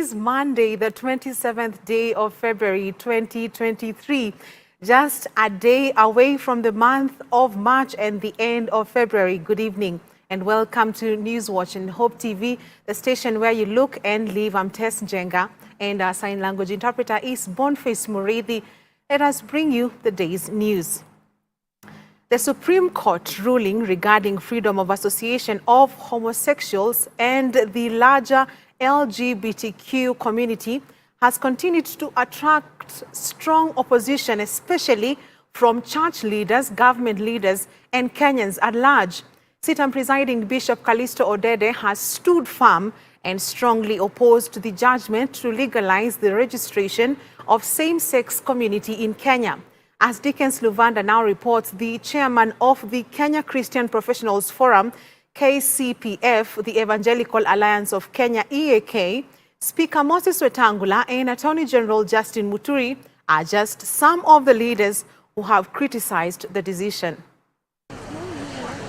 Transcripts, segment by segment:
is Monday, the 27th day of February 2023. Just a day away from the month of March and the end of February. Good evening and welcome to Newswatch and Hope TV, the station where you look and live. I'm Tess Njenga and our sign language interpreter is Boniface Murithi. Let us bring you the day's news. The Supreme Court ruling regarding freedom of association of homosexuals and the larger LGBTQ community has continued to attract strong opposition, especially from church leaders, government leaders, and Kenyans at large. Sit-and presiding Bishop Callisto Odede has stood firm and strongly opposed the judgment to legalize the registration of same-sex community in Kenya. As Dickens Luvanda now reports, the chairman of the Kenya Christian Professionals Forum, KCPF, the Evangelical Alliance of Kenya, EAK, Speaker Moses Wetangula and Attorney General Justin Muturi are just some of the leaders who have criticized the decision.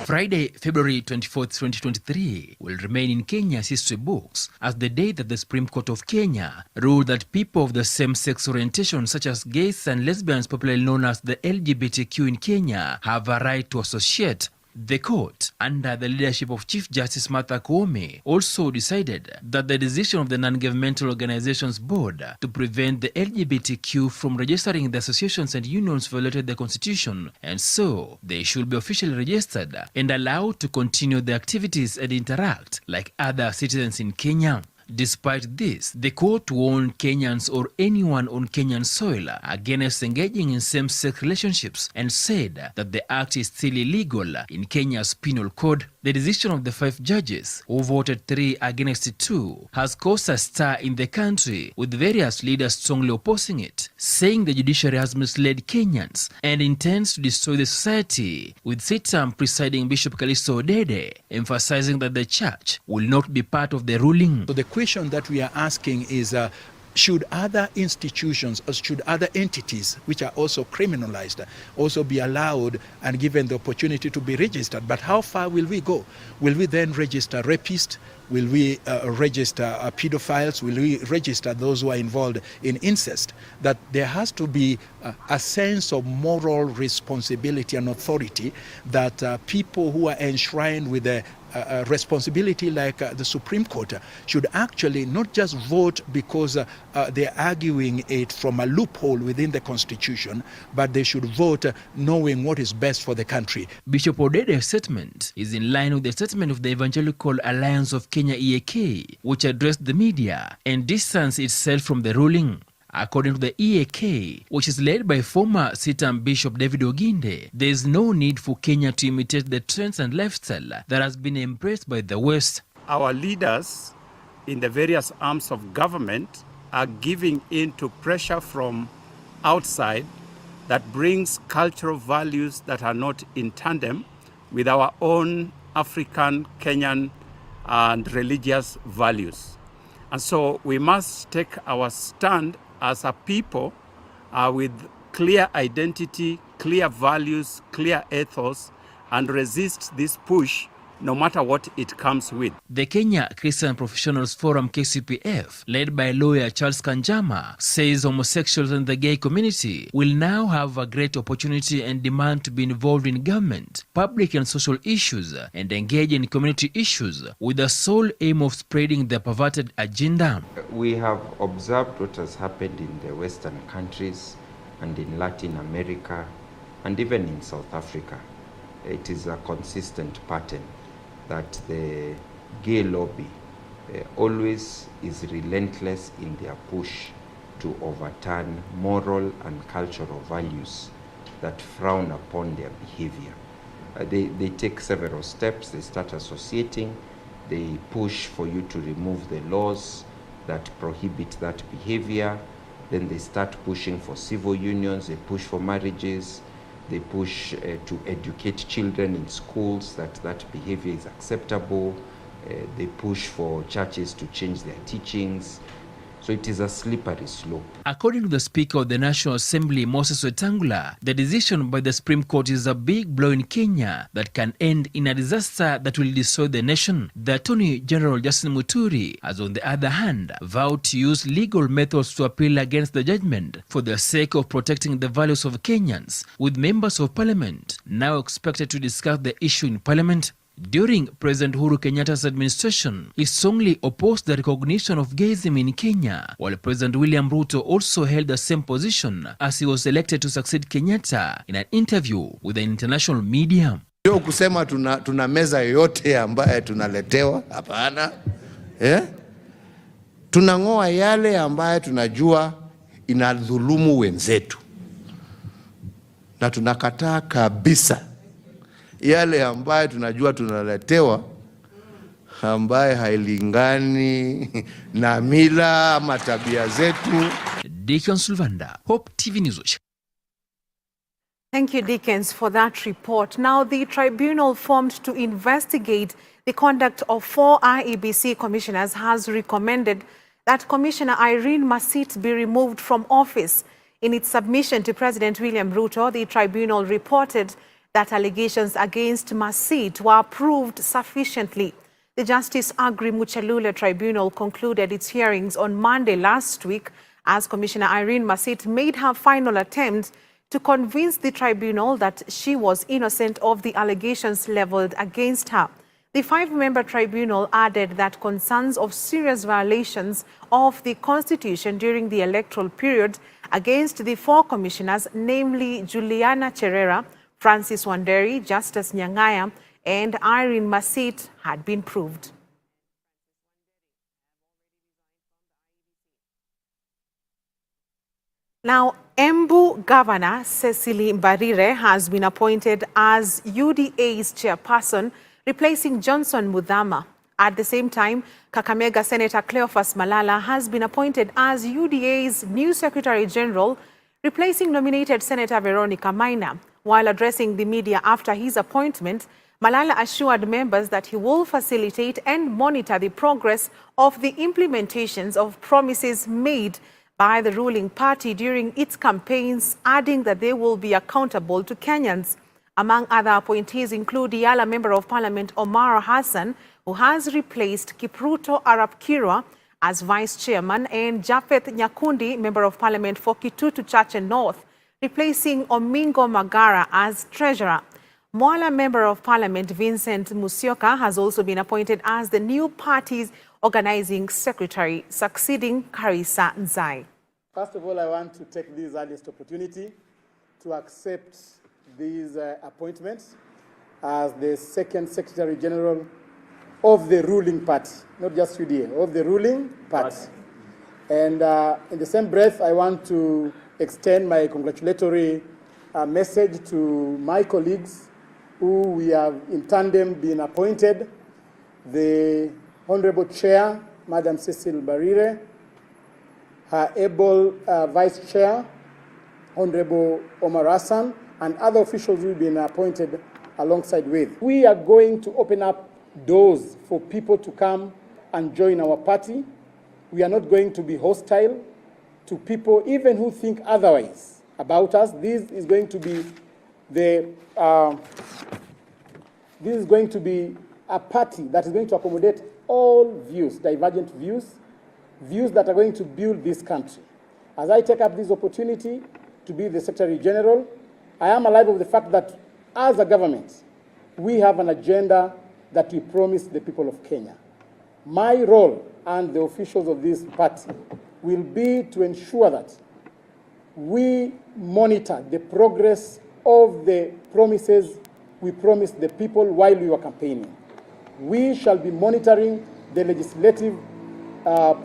Friday, February 24, 2023 will remain in Kenya's history books as the day that the Supreme Court of Kenya ruled that people of the same-sex orientation such as gays and lesbians, popularly known as the LGBTQ in Kenya, have a right to associate. The court, under the leadership of Chief Justice Martha Koome, also decided that the decision of the Non-Governmental Organizations Board to prevent the LGBTQ from registering the associations and unions violated the Constitution, and so they should be officially registered and allowed to continue their activities and interact like other citizens in Kenya. Despite this, the court warned Kenyans or anyone on Kenyan soil against engaging in same-sex relationships and said that the act is still illegal in Kenya's penal code. The decision of the 5 judges, who voted 3 against 2, has caused a stir in the country, with various leaders strongly opposing it, saying the judiciary has misled Kenyans and intends to destroy the society, with sit-and presiding Bishop Callisto Odede emphasizing that the church will not be part of the ruling. So the question that we are asking is, should other institutions or should other entities which are also criminalized also be allowed and given the opportunity to be registered? But how far will we go? Will we then register rapists? Will we register pedophiles? Will we register those who are involved in incest? That there has to be a sense of moral responsibility and authority that people who are enshrined with a responsibility like the Supreme Court should actually not just vote because they're arguing it from a loophole within the Constitution, but they should vote knowing what is best for the country. Bishop Odede's statement is in line with the statement of the Evangelical Alliance of Kenya, EAK, which addressed the media and distanced itself from the ruling. According to the EAK, which is led by former sit-and Bishop David Oginde, there is no need for Kenya to imitate the trends and lifestyle that has been embraced by the West. Our leaders in the various arms of government are giving in to pressure from outside that brings cultural values that are not in tandem with our own African, Kenyan, and religious values. And so we must take our stand as a people with clear identity, clear values, clear ethos, and resist this push no matter what it comes with. The Kenya Christian Professionals Forum, KCPF, led by lawyer Charles Kanjama, says homosexuals and the gay community will now have a great opportunity and demand to be involved in government, public and social issues, and engage in community issues with the sole aim of spreading the perverted agenda. We have observed what has happened in the Western countries and in Latin America and even in South Africa. It is a consistent pattern that the gay lobby always is relentless in their push to overturn moral and cultural values that frown upon their behavior. They take several steps. They start associating. They push for you to remove the laws that prohibit that behavior. Then they start pushing for civil unions. They push for marriages. They push to educate children in schools that behavior is acceptable. They push for churches to change their teachings. So it is a slippery slope. According to the Speaker of the National Assembly, Moses Wetangula, the decision by the Supreme Court is a big blow in Kenya that can end in a disaster that will destroy the nation. The Attorney General Justin Muturi has, on the other hand, vowed to use legal methods to appeal against the judgment for the sake of protecting the values of Kenyans, with members of parliament now expected to discuss the issue in parliament. During President Uhuru Kenyatta's administration, he strongly opposed the recognition of gayism in Kenya, while President William Ruto also held the same position as he was elected to succeed Kenyatta in an interview with an international media. Sio kusema tuna meza yote ambaye tunaletewa, hapana. Tunang'oa yale ambaye tunajua inadhulumu wenzetu. Na tunakataa kabisa yale ambaye tunajua tunaletewa ambaye hailingani na mila ama tabia zetu. Dickens Sulvanda, Hope TV Newswatch. Thank you, Dickens, for that report. Now, the tribunal formed to investigate the conduct of 4 IEBC commissioners has recommended that Commissioner Irene Masit be removed from office. In its submission to President William Ruto, the tribunal reported that allegations against Masit were proved sufficiently. The Justice Agri Muchalule Tribunal concluded its hearings on Monday last week as Commissioner Irene Masit made her final attempt to convince the tribunal that she was innocent of the allegations leveled against her. The 5-member tribunal added that concerns of serious violations of the Constitution during the electoral period against the 4 commissioners, namely Juliana Cherera, Francis Wanderi, Justice Nyang'aya, and Irene Masit, had been proved. Now, Embu Governor Cecily Mbarire has been appointed as UDA's chairperson, replacing Johnson Muthama. At the same time, Kakamega Senator Cleophas Malala has been appointed as UDA's new Secretary General, replacing nominated Senator Veronica Maina. While addressing the media after his appointment, Malala assured members that he will facilitate and monitor the progress of the implementations of promises made by the ruling party during its campaigns, adding that they will be accountable to Kenyans. Among other appointees include Yala Member of Parliament Omar Hassan, who has replaced Kipruto Arap Kirwa as Vice Chairman, and Japhet Nyakundi, Member of Parliament for Kitutu Chache North, replacing Omingo Magara as Treasurer. Mwala Member of Parliament Vincent Musyoka has also been appointed as the new party's organizing secretary, succeeding Karisa Nzai. First of all, I want to take this earliest opportunity to accept these appointments as the second Secretary General of the ruling party, not just UDA, of the ruling party. And in the same breath, I want to extend my congratulatory message to my colleagues who we have in tandem been appointed. The Honorable Chair, Madam Cecile Mbarire, her able Vice Chair, Honorable Omar Hassan, and other officials we've been appointed alongside with. We are going to open up doors for people to come and join our party. We are not going to be hostile to people, even who think otherwise about us. This is going to be a party that is going to accommodate all views, divergent views, views that are going to build this country. As I take up this opportunity to be the Secretary General, I am alive of the fact that as a government, we have an agenda that we promise the people of Kenya. My role and the officials of this party will be to ensure that we monitor the progress of the promises we promised the people while we were campaigning. We shall be monitoring the legislative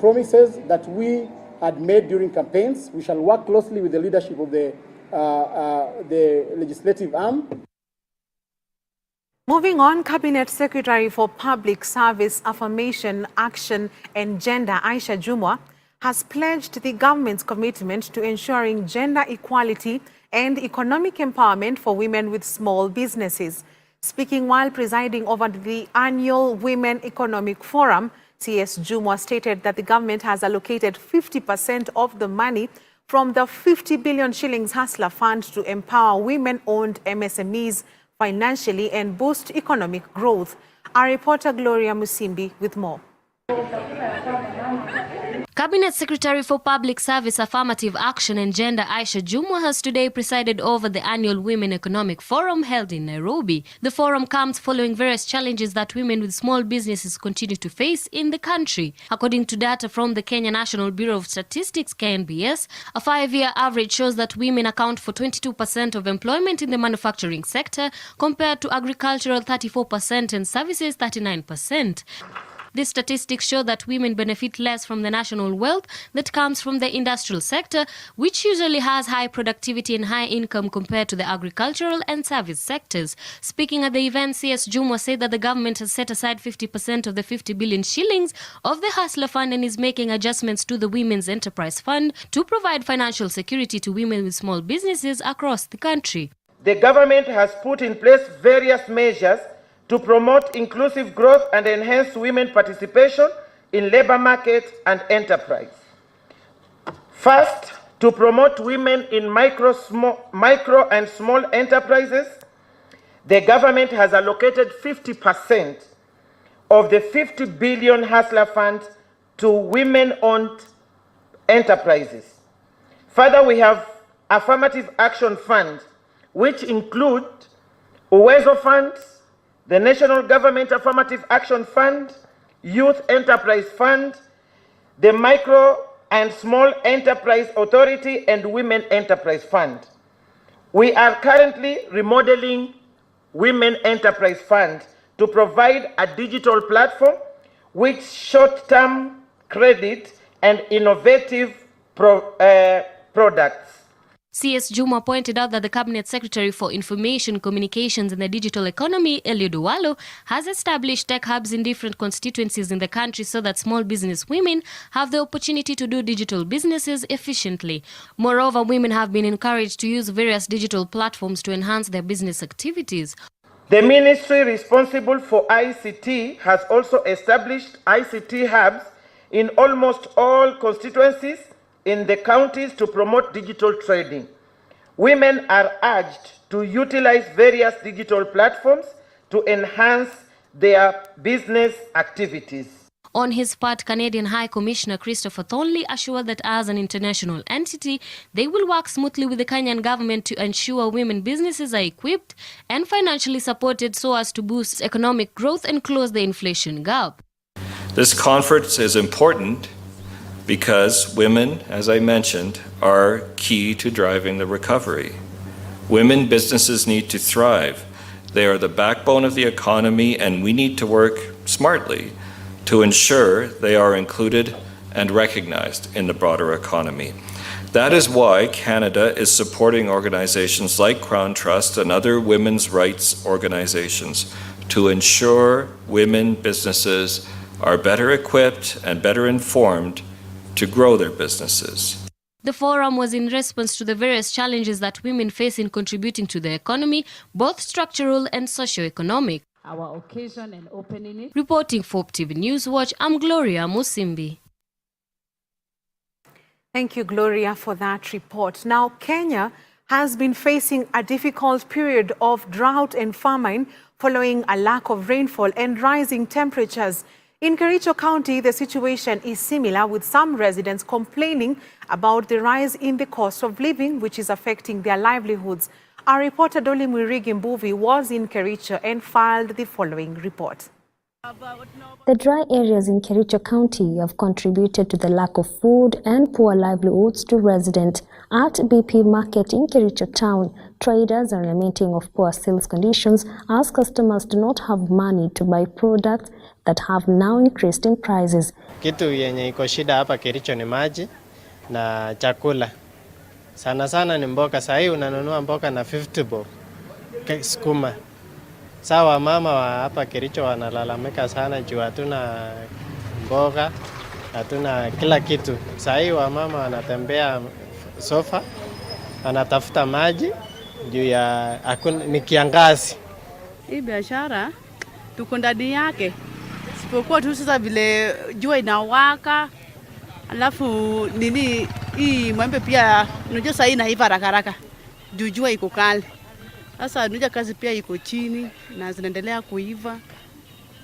promises that we had made during campaigns. We shall work closely with the leadership of the legislative arm. Moving on, Cabinet Secretary for Public Service, Affirmation, Action and Gender, Aisha Jumwa, has pledged the government's commitment to ensuring gender equality and economic empowerment for women with small businesses. Speaking while presiding over the annual Women Economic Forum, CS Jumwa stated that the government has allocated 50% of the money from the 50 billion shillings Hustler Fund to empower women-owned MSMEs financially and boost economic growth. Our reporter Gloria Musimbi with more. Cabinet Secretary for Public Service, Affirmative Action and Gender Aisha Jumwa has today presided over the annual Women Economic Forum held in Nairobi. The forum comes following various challenges that women with small businesses continue to face in the country. According to data from the Kenya National Bureau of Statistics, KNBS, a 5-year average shows that women account for 22% of employment in the manufacturing sector compared to agricultural 34% and services 39%. These statistics show that women benefit less from the national wealth that comes from the industrial sector, which usually has high productivity and high income compared to the agricultural and service sectors. Speaking at the event, CS Jumwa said that the government has set aside 50% of the 50 billion shillings of the Hustler Fund and is making adjustments to the Women's Enterprise Fund to provide financial security to women with small businesses across the country. The government has put in place various measures to promote inclusive growth and enhance women participation in labor market and enterprise. First, to promote women in micro and small enterprises, the government has allocated 50% of the 50 billion Hustler Fund to women-owned enterprises. Further, we have Affirmative Action Fund, which include Uwezo Funds, the National Government Affirmative Action Fund, Youth Enterprise Fund, the Micro and Small Enterprise Authority, and Women Enterprise Fund. We are currently remodeling Women Enterprise Fund to provide a digital platform with short-term credit and innovative products. CS Jumwa pointed out that the Cabinet Secretary for Information, Communications and the Digital Economy, Eliud Owalo, has established tech hubs in different constituencies in the country so that small business women have the opportunity to do digital businesses efficiently. Moreover, women have been encouraged to use various digital platforms to enhance their business activities. The ministry responsible for ICT has also established ICT hubs in almost all constituencies in the counties to promote digital trading. Women are urged to utilize various digital platforms to enhance their business activities. On his part, Canadian High Commissioner Christopher Thornley assured that as an international entity, they will work smoothly with the Kenyan government to ensure women businesses are equipped and financially supported so as to boost economic growth and close the inflation gap. This conference is important because women, as I mentioned, are key to driving the recovery. Women businesses need to thrive. They are the backbone of the economy, and we need to work smartly to ensure they are included and recognized in the broader economy. That is why Canada is supporting organizations like Crown Trust and other women's rights organizations to ensure women businesses are better equipped and better informed to grow their businesses. The forum was in response to the various challenges that women face in contributing to the economy, both structural and socio-economic. Our occasion and opening it. Reporting for FEB Newswatch, I'm Gloria Musimbi. Thank you, Gloria, for that report. Now, Kenya has been facing a difficult period of drought and famine following a lack of rainfall and rising temperatures. In Kericho County, the situation is similar, with some residents complaining about the rise in the cost of living, which is affecting their livelihoods. Our reporter Dolly Mwirigi Mbuvi was in Kericho and filed the following report. The dry areas in Kericho County have contributed to the lack of food and poor livelihoods to residents. At BP Market in Kericho Town, traders are lamenting of poor sales conditions as customers do not have money to buy products that have now increased in prices. Kitu yenye iko shida hapa Kericho ni maji na chakula. Sana sana ni mboga. Sasa hii unanunua mboga na 50 bob. Sukuma. Sawa, mama wa hapa Kericho wanalalamika sana juu hatuna mboga, hatuna kila kitu. Sasa hii wamama wanatembea sofa, anatafuta maji juu ya ni kiangazi. Hii biashara tuko ndani yake. Isipokuwa tu sasa vile jua inawaka, alafu nini hii mwembe pia unajua sasa inaiva haraka haraka. Jua iko kali. Sasa unajua kazi pia iko chini na zinaendelea kuiva.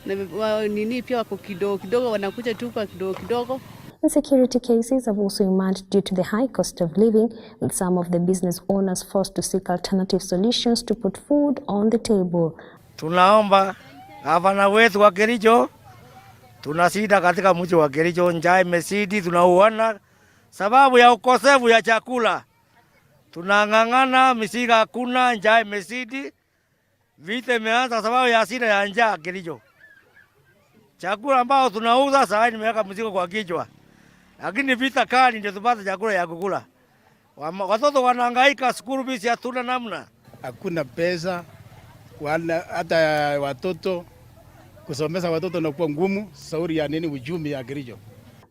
Na nini pia wako kidogo wanakuja tu kwa kidogo. Insecurity cases have also emerged due to the high cost of living, with some of the business owners forced to seek alternative solutions to put food on the table. Tunaomba gavana wetu wa Kericho, tunasida katika mji wa Kericho, njaa imezidi, tunauona sababu ya ukosefu ya chakula. Tunang'ang'ana, misiga hakuna, njaa imezidi, vita imeanza sababu ya hasira ya njaa Kericho. Chakula ambao tunauza sasa nimeweka mzigo kwa kichwa. Lakini vita kali ndio tupate chakula ya kukula. Watoto wanahangaika, school fees hatuna namna. Hakuna pesa, hata watoto kusomesha watoto na kuwa ngumu, sauri ya nini uchumi ya Kericho.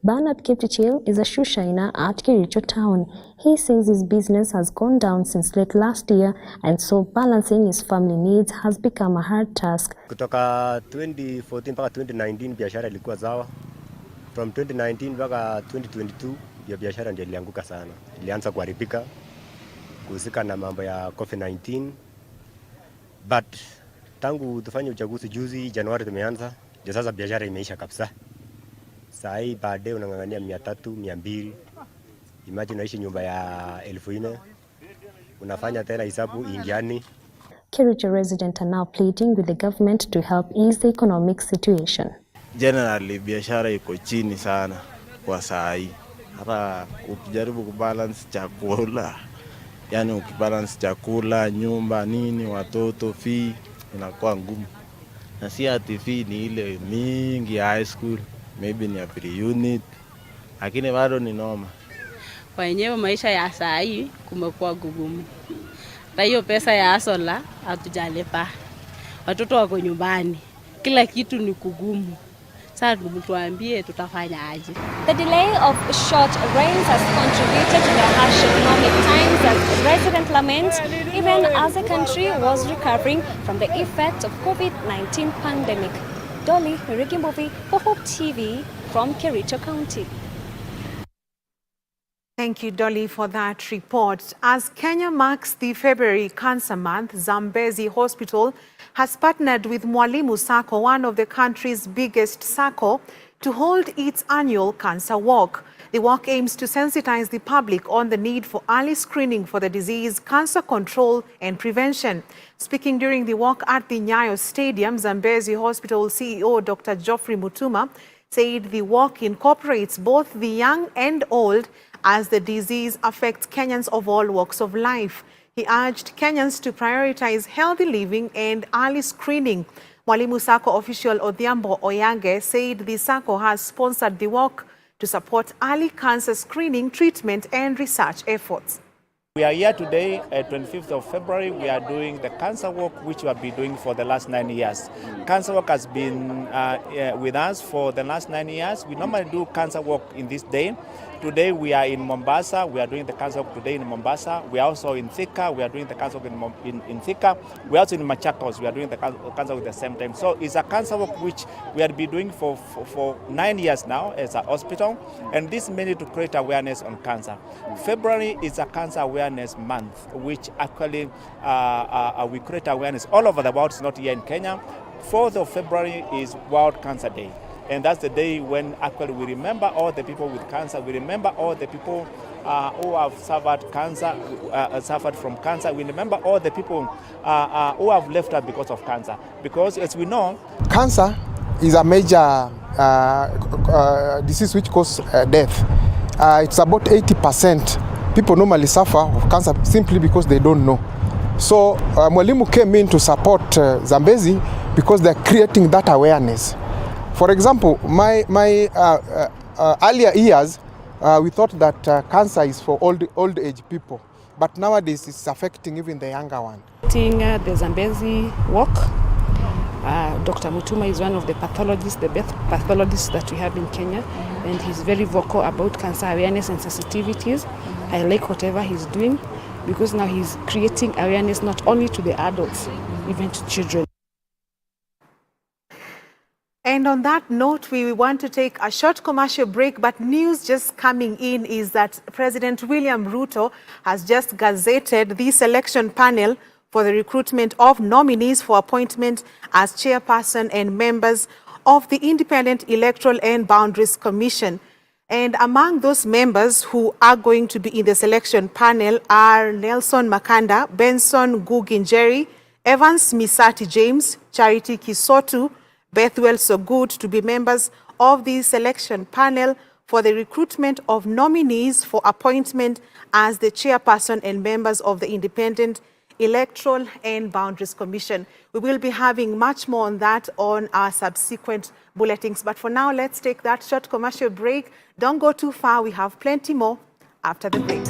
Bernard Kipchirchir is a shoe shiner at Kericho town. He says his business has gone down since late last year, and so balancing his family needs has become a hard task. Kutoka 2014 mpaka 2019 biashara ilikuwa sawa. From 2019 mpaka 2022 biashara ndio ilianguka sana. Ilianza kuharibika kuhusika na mambo ya COVID-19. But tangu tufanye uchaguzi juzi Januari tumeanza, ndio sasa biashara imeisha kabisa. Saa hii baadaye unang'ang'ania 300, 200. Imagine unaishi nyumba ya 1000. Unafanya tena hesabu ingiani. Kericho residents are now pleading with the government to help ease the economic situation. Generally biashara iko chini sana kwa saa hii. Hata ukijaribu kubalance chakula, yani ukibalance chakula, nyumba, nini, watoto, fee inakuwa ngumu. Na si ati fee ni ile mingi ya high school, maybe ni ya pre-unit, lakini bado ni noma. Kwa yenyewe maisha ya saa hii kumekuwa gugumu. Na hiyo pesa ya asola hatujalipa. Watoto wako nyumbani. Kila kitu ni kugumu. Sasa tuambie tutafanya aje. The delay of short rains has contributed to the harsh economic times as residents lament, even as the country was recovering from the effects of COVID-19 pandemic. Dolly Rigimbovi for Hope TV from Kericho County. Thank you, Dolly, for that report. As Kenya marks the February Cancer Month, Zambezi Hospital has partnered with Mwalimu Sacco, one of the country's biggest SACCO, to hold its annual cancer walk. The walk aims to sensitize the public on the need for early screening for the disease, cancer control and prevention. Speaking during the walk at the Nyayo Stadium, Zambezi Hospital CEO Dr. Geoffrey Mutuma said the walk incorporates both the young and old as the disease affects Kenyans of all walks of life. He urged Kenyans to prioritize healthy living and early screening. Mwalimu Sacco official Odhiambo Oyange said the Sacco has sponsored the walk to support early cancer screening, treatment and research efforts. We are here today, 25th of February. We are doing the cancer walk, which we have been doing for the last 9 years. Cancer walk has been with us for the last 9 years. We normally do cancer walk in this day. Today we are in Mombasa. We are doing the cancer walk today in Mombasa. We are also in Thika. We are doing the cancer walk in Thika. We are also in Machakos. We are doing the cancer walk at the same time. So it's a cancer walk which we have been doing for 9 years now as a hospital. And this mainly to create awareness on cancer. February is a cancer awareness month, which actually we create awareness all over the world, not here in Kenya. 4th of February is World Cancer Day. And that's the day when actually we remember all the people with cancer. We remember all the people who have suffered from cancer. We remember all the people who have left us because of cancer. Because as we know, cancer is a major disease which causes death. It's about 80%. People normally suffer of cancer simply because they don't know. So Mwalimu came in to support Zambezi because they're creating that awareness. For example, my earlier years, we thought that cancer is for old age people, but nowadays it's affecting even the younger one. The Zambezi walk, Dr. Mutuma is one of the pathologists, the best pathologists that we have in Kenya, and he's very vocal about cancer awareness and sensitivities. I like whatever he's doing because now he's creating awareness not only to the adults, even to children. And And on that note, we want to take a short commercial break, but news just coming in is that President William Ruto has just gazetted the selection panel for the recruitment of nominees for appointment as chairperson and members of the Independent Electoral and Boundaries Commission. And among those members who are going to be in the selection panel are Nelson Makanda, Benson Guginjeri, Evans Misati James, Charity Kisotu, Bethwell Sogood to be members of the selection panel for the recruitment of nominees for appointment as the chairperson and members of the Independent Electoral and Boundaries Commission. We will be having much more on that on our subsequent bulletins. But for now, let's take that short commercial break. Don't go too far. We have plenty more after the break.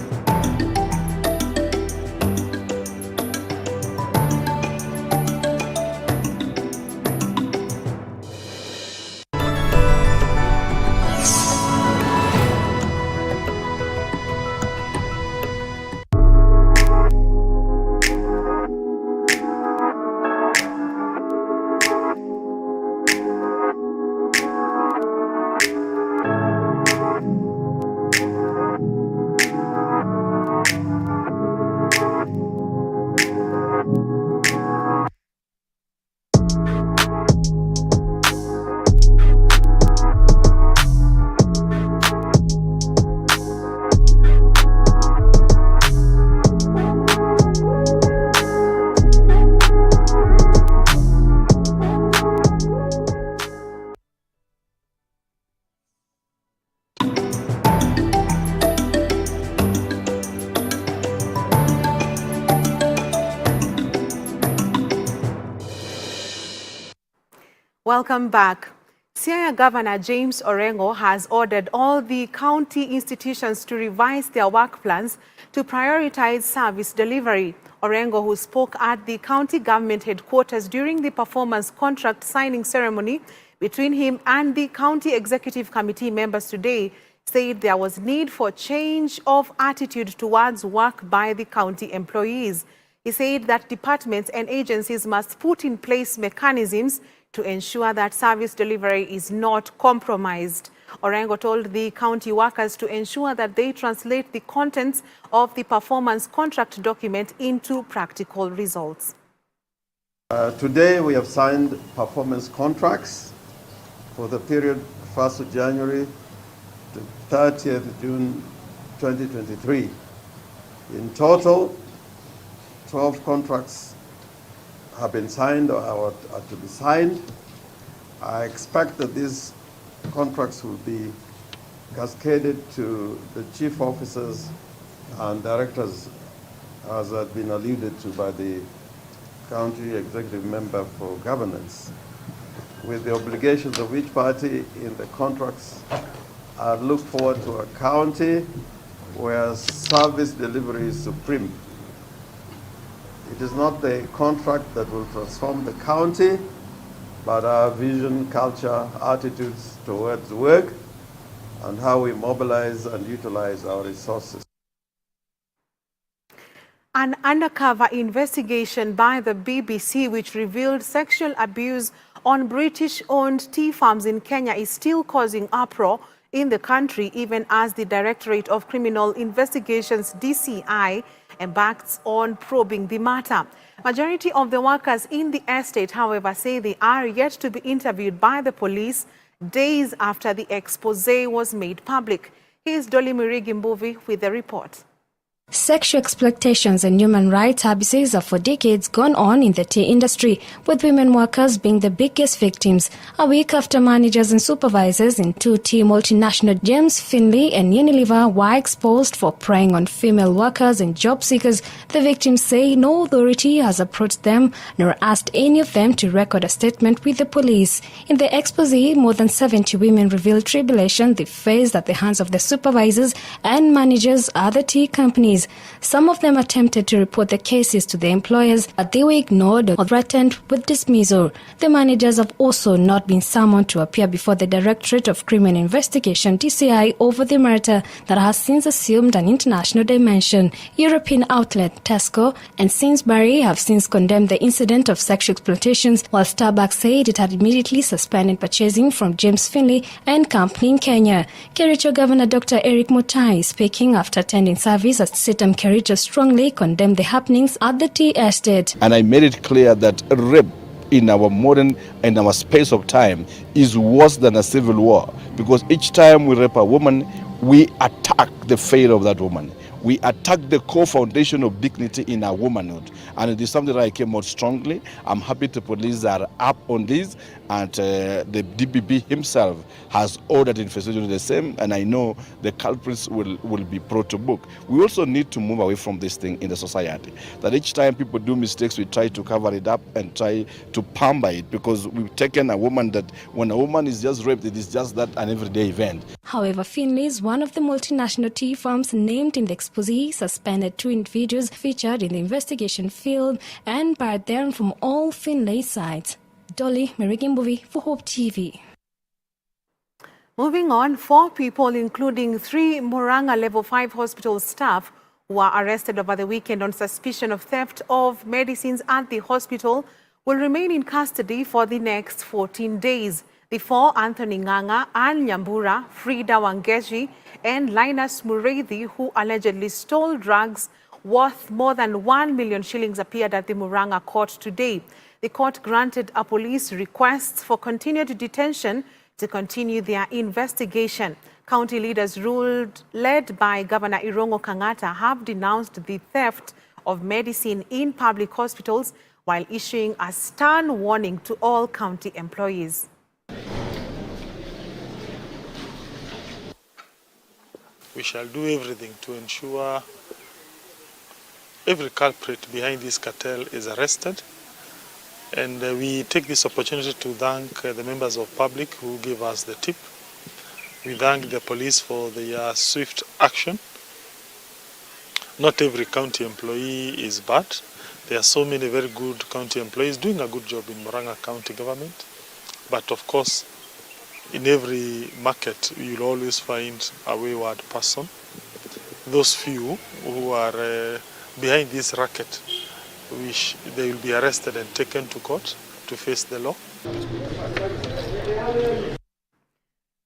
Welcome back. Siaya Governor James Orengo has ordered all the county institutions to revise their work plans to prioritize service delivery. Orengo, who spoke at the county government headquarters during the performance contract signing ceremony between him and the county executive committee members today, said there was need for change of attitude towards work by the county employees. He said that departments and agencies must put in place mechanisms to ensure that service delivery is not compromised. Orengo told the county workers to ensure that they translate the contents of the performance contract document into practical results. Today we have signed performance contracts for the period 1st of January to 30th June 2023. In total, 12 contracts have been signed or are to be signed. I expect that these contracts will be cascaded to the chief officers and directors, as had been alluded to by the county executive member for governance, with the obligations of each party in the contracts. I look forward to a county where service delivery is supreme. It is not the contract that will transform the county, but our vision, culture, attitudes towards work, and how we mobilize and utilize our resources. An undercover investigation by the BBC, which revealed sexual abuse on British-owned tea farms in Kenya, is still causing uproar in the country, even as the Directorate of Criminal Investigations, DCI, embarks on probing the matter. Majority of the workers in the estate, however, say they are yet to be interviewed by the police days after the expose was made public. Here's Dolly Mirigi-Mbuvi with the report. Sexual exploitations and human rights abuses have for decades gone on in the tea industry, with women workers being the biggest victims. A week after managers and supervisors in two tea multinational James Finley and Unilever were exposed for preying on female workers and job seekers, the victims say no authority has approached them nor asked any of them to record a statement with the police. In the expose, more than 70 women revealed tribulation they faced at the hands of the supervisors and managers at the tea companies. employees. Some of them attempted to report the cases to their employers, but they were ignored or threatened with dismissal. The managers have also not been summoned to appear before the Directorate of Criminal Investigation (DCI) over the matter that has since assumed an international dimension. European outlet Tesco and Sainsbury have since condemned the incident of sexual exploitations, while Starbucks said it had immediately suspended purchasing from James Finlay and Company in Kenya. Kericho Governor Dr. Eric Mutai, speaking after attending service at Sitam Kericho, strongly condemned the happenings at the tea estate. And I made it clear that rape in our modern and our space of time is worse than a civil war, because each time we rape a woman, we attack the faith of that woman. We attack the core foundation of dignity in our womanhood. And it is something that I came out strongly. I'm happy the police are up on this, and the DPP himself has ordered investigation the same, and I know the culprits will be brought to book. We also need to move away from this thing in the society, that each time people do mistakes, we try to cover it up and try to pamper it, because we've taken a woman that when a woman is just raped, it is just that an everyday event. However, Finlay is one of the multinational tea firms named in the exposé, suspended 2 individuals featured in the investigation film and barred them from all Finlay sites. Dolly Merigimbuvi for Hope TV. Moving on, 4 people, including 3 Murang'a Level 5 hospital staff, who were arrested over the weekend on suspicion of theft of medicines at the hospital, will remain in custody for the next 14 days. The 4, Anthony Nganga, Ann Nyambura, Frida Wangeji, and Linus Mureithi, who allegedly stole drugs worth more than 1 million shillings, appeared at the Murang'a court today. The court granted a police request for continued detention to continue their investigation. County leaders led by Governor Irungu Kang'ata, have denounced the theft of medicine in public hospitals while issuing a stern warning to all county employees. We shall do everything to ensure every culprit behind this cartel is arrested. And we take this opportunity to thank the members of public who gave us the tip. We thank the police for their swift action. Not every county employee is bad. There are so many very good county employees doing a good job in Murang'a County government. But of course, in every market, you'll always find a wayward person. Those few who are behind this racket, they will be arrested and taken to court to face the law.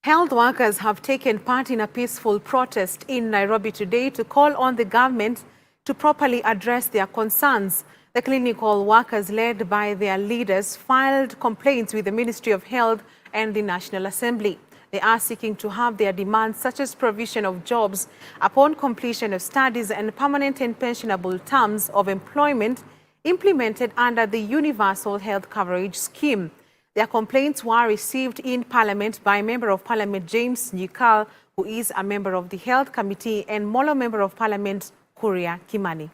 Health workers have taken part in a peaceful protest in Nairobi today to call on the government to properly address their concerns. The clinical workers, led by their leaders, filed complaints with the Ministry of Health and the National Assembly. They are seeking to have their demands, such as provision of jobs upon completion of studies and permanent and pensionable terms of employment, implemented under the Universal Health Coverage Scheme. Their complaints were received in Parliament by Member of Parliament James Nyikal, who is a member of the Health Committee, and Molo Member of Parliament Kuria Kimani.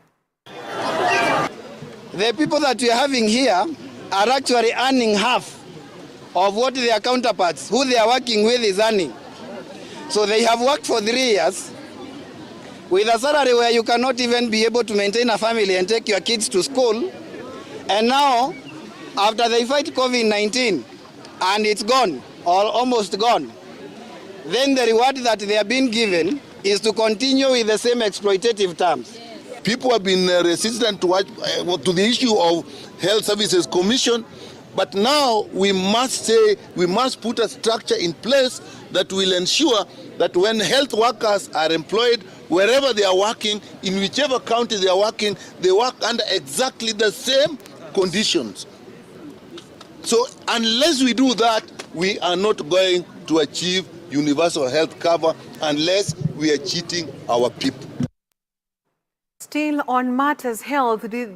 The people that we are having here are actually earning half of what their counterparts, who they are working with, is earning. So they have worked for 3 years with a salary where you cannot even be able to maintain a family and take your kids to school. And now, after they fight COVID-19, and it's gone, or almost gone, then the reward that they are being given is to continue with the same exploitative terms. People have been resistant to the issue of Health Services Commission, but now we must put a structure in place that will ensure that when health workers are employed, wherever they are working, in whichever county they are working, they work under exactly the same conditions. So unless we do that, we are not going to achieve universal health cover unless we are cheating our people. Still on matters health, the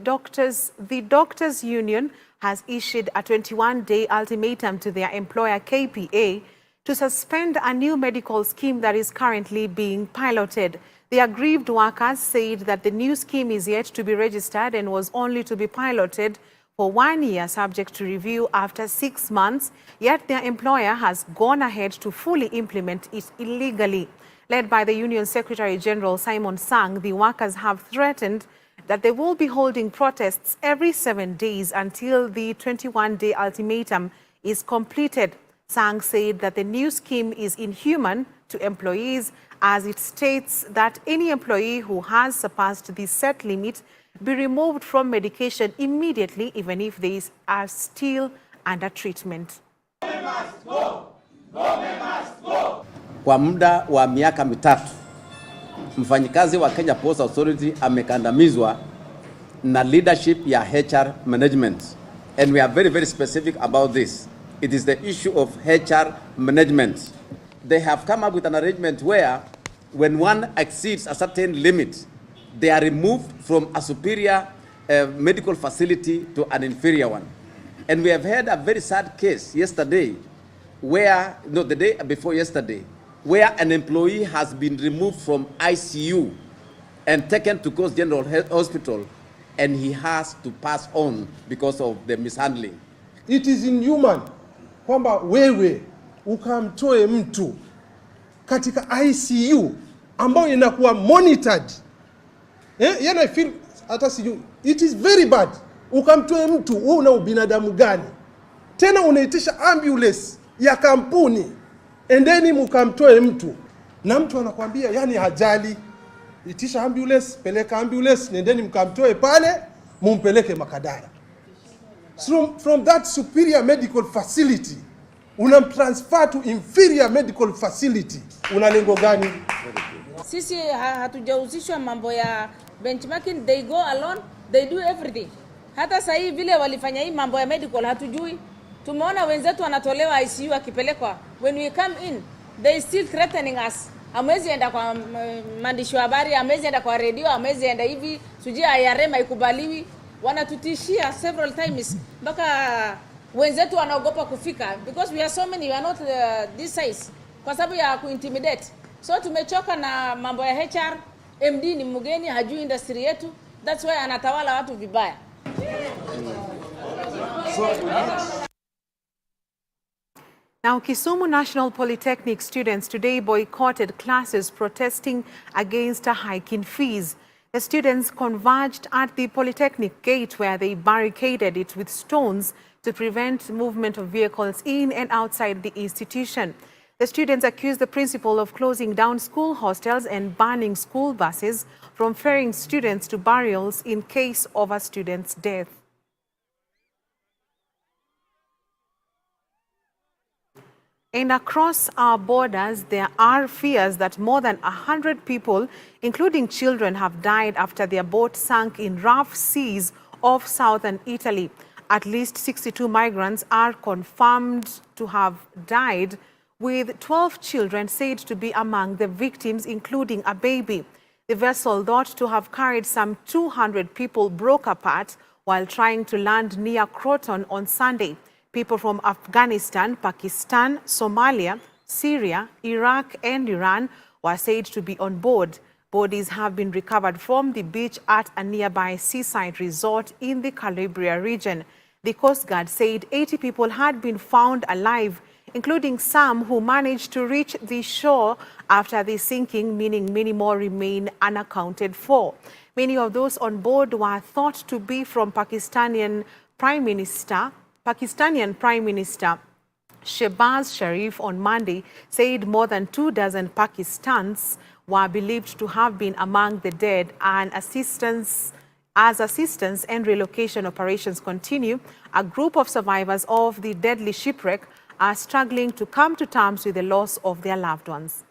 Doctors Union has issued a 21-day ultimatum to their employer KPA to suspend a new medical scheme that is currently being piloted. The aggrieved workers said that the new scheme is yet to be registered and was only to be piloted for 1 year, subject to review after 6 months, yet their employer has gone ahead to fully implement it illegally. Led by the Union Secretary General Simon Sang, the workers have threatened that they will be holding protests every 7 days until the 21-day ultimatum is completed. Sang said that the new scheme is inhuman to employees, as it states that any employee who has surpassed the set limit be removed from medication immediately, even if they are still under treatment. Kwa muda wa miaka mitatu, mfanyikazi wa Kenya Post Authority amekandamizwa na leadership ya HR management. And we are very, very specific about this. It is the issue of HR management. They have come up with an arrangement where when one exceeds a certain limit, they are removed from a superior medical facility to an inferior one. And we have had a very sad case yesterday where, no, the day before yesterday, where an employee has been removed from ICU and taken to Coast General Hospital, and he has to pass on because of the mishandling. It is inhuman kwamba wewe ukamtoe mtu katika ICU ambayo inakuwa monitored. Yana I feel hata siju. It is very bad. Ukamtoe mtu, wewe una ubinadamu gani? Tena unaitisha ambulance ya kampuni, endeni mkamtoe mtu. Na mtu anakuambia yani hajali. Itisha ambulance, peleka ambulance, nendeni mkamtoe pale, mumpeleke Makadara. So from that superior medical facility, unamtransfer to inferior medical facility. Una lengo gani? Sisi hatujahusishwa mambo ya benchmarking, they go alone, they do everything. Hata sasa hivi vile walifanya hii mambo ya medical hatujui. Tumeona wenzetu wanatolewa ICU akipelekwa. When we come in, they still threatening us. Amezi enda kwa maandishi wa habari, amezi enda kwa radio, amezi enda hivi, sujia IRM haikubaliwi. Wanatutishia several times mpaka wenzetu wanaogopa kufika because we are so many, we are not this size kwa sababu ya kuintimidate. So tumechoka na mambo ya HR. MD ni mgeni, hajui industry yetu. That's why anatawala watu vibaya. Now, Kisumu National Polytechnic students today boycotted classes protesting against a hike in fees. The students converged at the Polytechnic gate where they barricaded it with stones to prevent movement of vehicles in and outside the institution. The students accused the principal of closing down school hostels and banning school buses from ferrying students to burials in case of a student's death. And across our borders, there are fears that more than 100 people, including children, have died after their boat sank in rough seas off southern Italy. At least 62 migrants are confirmed to have died, with 12 children said to be among the victims, including a baby. The vessel, thought to have carried some 200 people, broke apart while trying to land near Croton on Sunday. People from Afghanistan, Pakistan, Somalia, Syria, Iraq, and Iran were said to be on board. Bodies have been recovered from the beach at a nearby seaside resort in the Calabria region. The Coast Guard said 80 people had been found alive, including some who managed to reach the shore after the sinking, meaning many more remain unaccounted for. Many of those on board were thought to be from Pakistani Prime Minister Shehbaz Sharif on Monday said more than 24 Pakistanis were believed to have been among the dead, and assistance and relocation operations continue. A group of survivors of the deadly shipwreck are struggling to come to terms with the loss of their loved ones.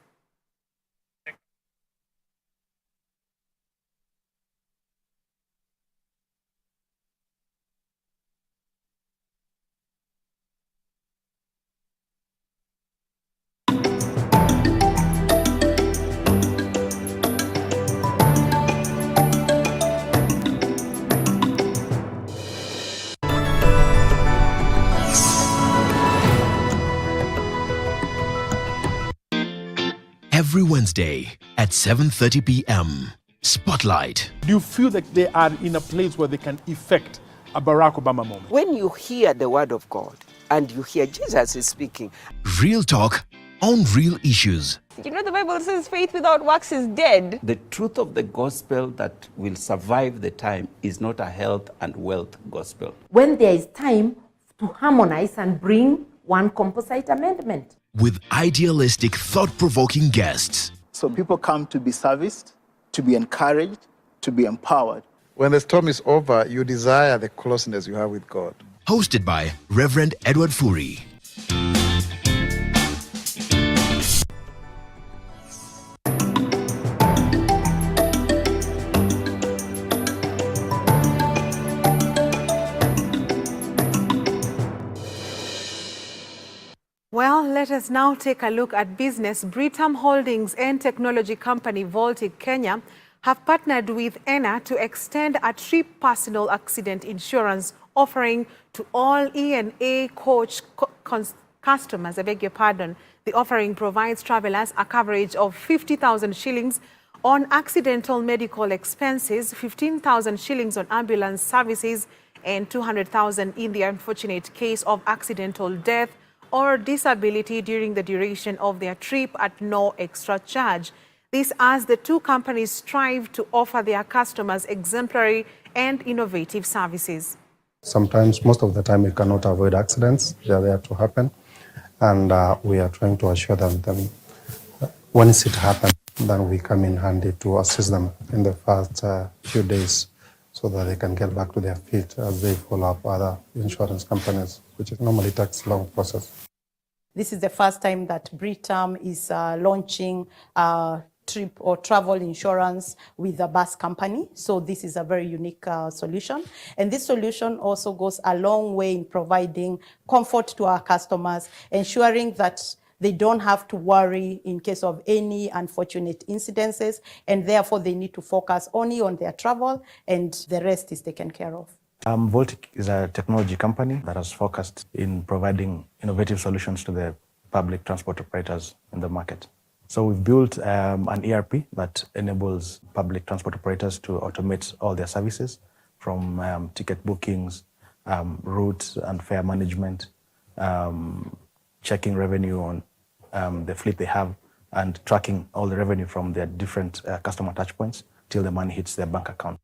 Every Wednesday at 7:30 p.m. Spotlight. Do you feel that they are in a place where they can effect a Barack Obama moment? When you hear the word of God and you hear Jesus is speaking. Real talk on real issues. You know, the Bible says faith without works is dead. The truth of the gospel that will survive the time is not a health and wealth gospel. When there is time to harmonize and bring one composite amendment. With idealistic, thought-provoking guests. So people come to be serviced, to be encouraged, to be empowered. When the storm is over, you desire the closeness you have with God. Hosted by Reverend Edward Furi. Well, let us now take a look at business. Britam Holdings and technology company Voltic Kenya have partnered with ENA to extend a trip personal accident insurance offering to all E&A coach customers. I beg your pardon. The offering provides travelers a coverage of 50,000 shillings on accidental medical expenses, 15,000 shillings on ambulance services, and 200,000 in the unfortunate case of accidental death or disability during the duration of their trip at no extra charge. This as the two companies strive to offer their customers exemplary and innovative services. Sometimes, most of the time, we cannot avoid accidents. They are there to happen. And we are trying to assure them that once it happens, then we come in handy to assist them in the first few days so that they can get back to their feet as they follow up other insurance companies, which normally takes a long process. This is the first time that Britam is launching trip or travel insurance with a bus company. So this is a very unique solution. And this solution also goes a long way in providing comfort to our customers, ensuring that they don't have to worry in case of any unfortunate incidences, and therefore they need to focus only on their travel and the rest is taken care of. Voltic is a technology company that has focused in providing innovative solutions to the public transport operators in the market. So we've built an ERP that enables public transport operators to automate all their services from ticket bookings, routes and fare management, checking revenue on the fleet they have, and tracking all the revenue from their different customer touchpoints till the money hits their bank account.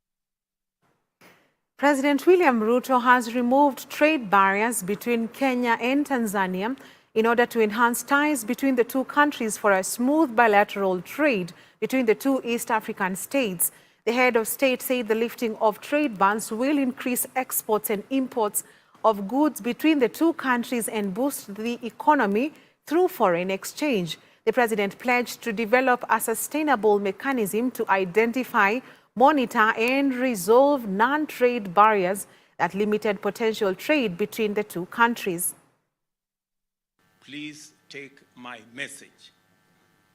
President William Ruto has removed trade barriers between Kenya and Tanzania in order to enhance ties between the two countries for a smooth bilateral trade between the two East African states. The head of state said the lifting of trade bans will increase exports and imports of goods between the two countries and boost the economy through foreign exchange. The president pledged to develop a sustainable mechanism to identify, monitor and resolve non-trade barriers that limited potential trade between the two countries. Please take my message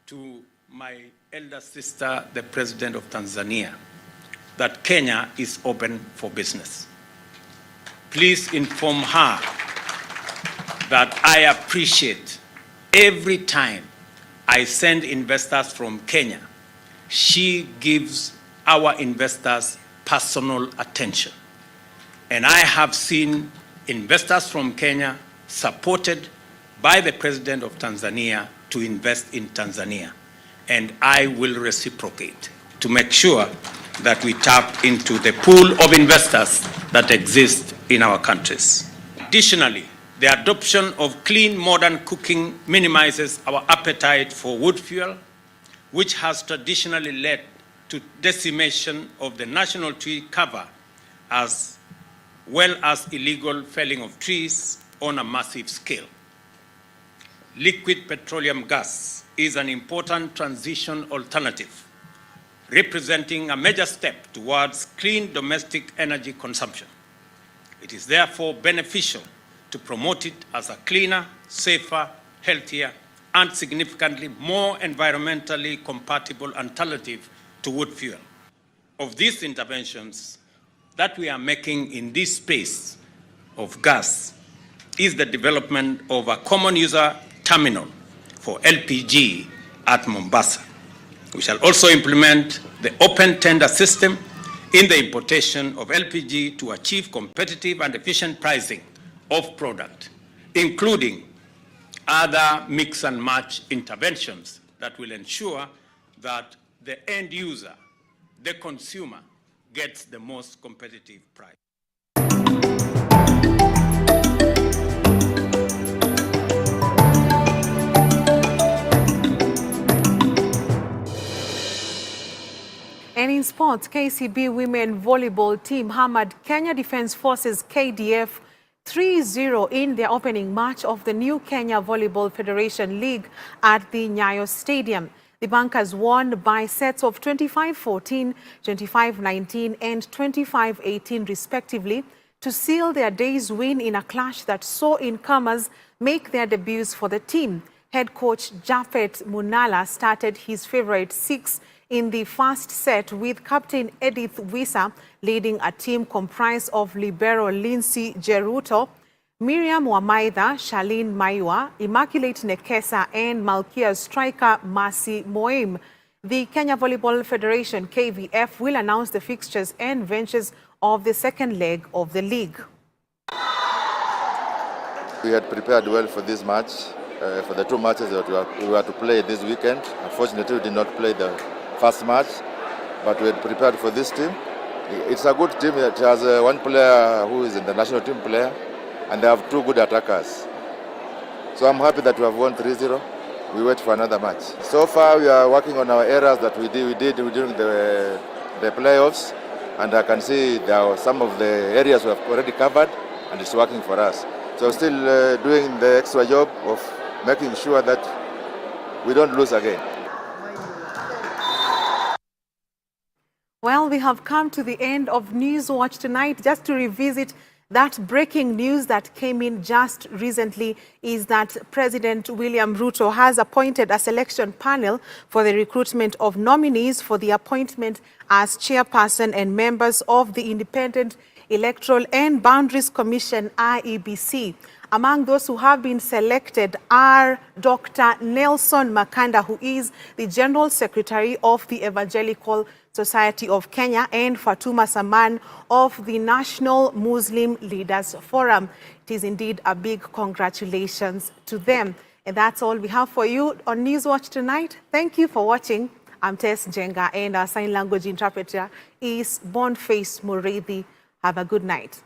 to my elder sister, the President of Tanzania, that Kenya is open for business. Please inform her that I appreciate every time I send investors from Kenya, she gives our investors personal attention. And I have seen investors from Kenya supported by the President of Tanzania to invest in Tanzania. And I will reciprocate to make sure that we tap into the pool of investors that exist in our countries. Additionally, the adoption of clean modern cooking minimizes our appetite for wood fuel, which has traditionally led to decimation of the national tree cover as well as illegal felling of trees on a massive scale. Liquid petroleum gas is an important transition alternative, representing a major step towards clean domestic energy consumption. It is therefore beneficial to promote it as a cleaner, safer, healthier, and significantly more environmentally compatible alternative to wood fuel. Of these interventions that we are making in this space of gas is the development of a common user terminal for LPG at Mombasa. We shall also implement the open tender system in the importation of LPG to achieve competitive and efficient pricing of product, including other mix and match interventions that will ensure that the end user, the consumer, gets the most competitive price. And in sports, KCB women volleyball team hammered Kenya Defence Forces KDF 3-0 in their opening match of the new Kenya Volleyball Federation League at the Nyayo Stadium. The Bankers won by sets of 25-14, 25-19 and 25-18 respectively to seal their day's win in a clash that saw incomers make their debuts for the team. Head coach Japhet Munala started his favorite six in the first set, with Captain Edith Wisa leading a team comprised of libero Lindsay Jeruto, Miriam Wamaitha, Charlene Maiwa, Immaculate Nekesa and Malkia striker Mercy Moim. The Kenya Volleyball Federation KVF will announce the fixtures and ventures of the second leg of the league. We had prepared well for this match, for the two matches that we were to play this weekend. Unfortunately, we did not play the first match, but we had prepared for this team. It's a good team. It has one player who is in the national team player, and they have two good attackers. So I'm happy that we have won 3-0. We wait for another match. So far, we are working on our errors that we did during the playoffs, and I can see there are some of the areas we have already covered, and it's working for us. So still doing the extra job of making sure that we don't lose again. Well, we have come to the end of Newswatch tonight. Just to revisit that breaking news that came in just recently is that President William Ruto has appointed a selection panel for the recruitment of nominees for the appointment as chairperson and members of the Independent Electoral and Boundaries Commission, IEBC. Among those who have been selected are Dr. Nelson Makanda, who is the General Secretary of the Evangelical Society of Kenya, and Fatuma Saman of the National Muslim Leaders Forum. It is indeed a big congratulations to them. And that's all we have for you on Newswatch tonight. Thank you for watching. I'm Tess Jenga, and our sign language interpreter is Boniface Mureithi. Have a good night.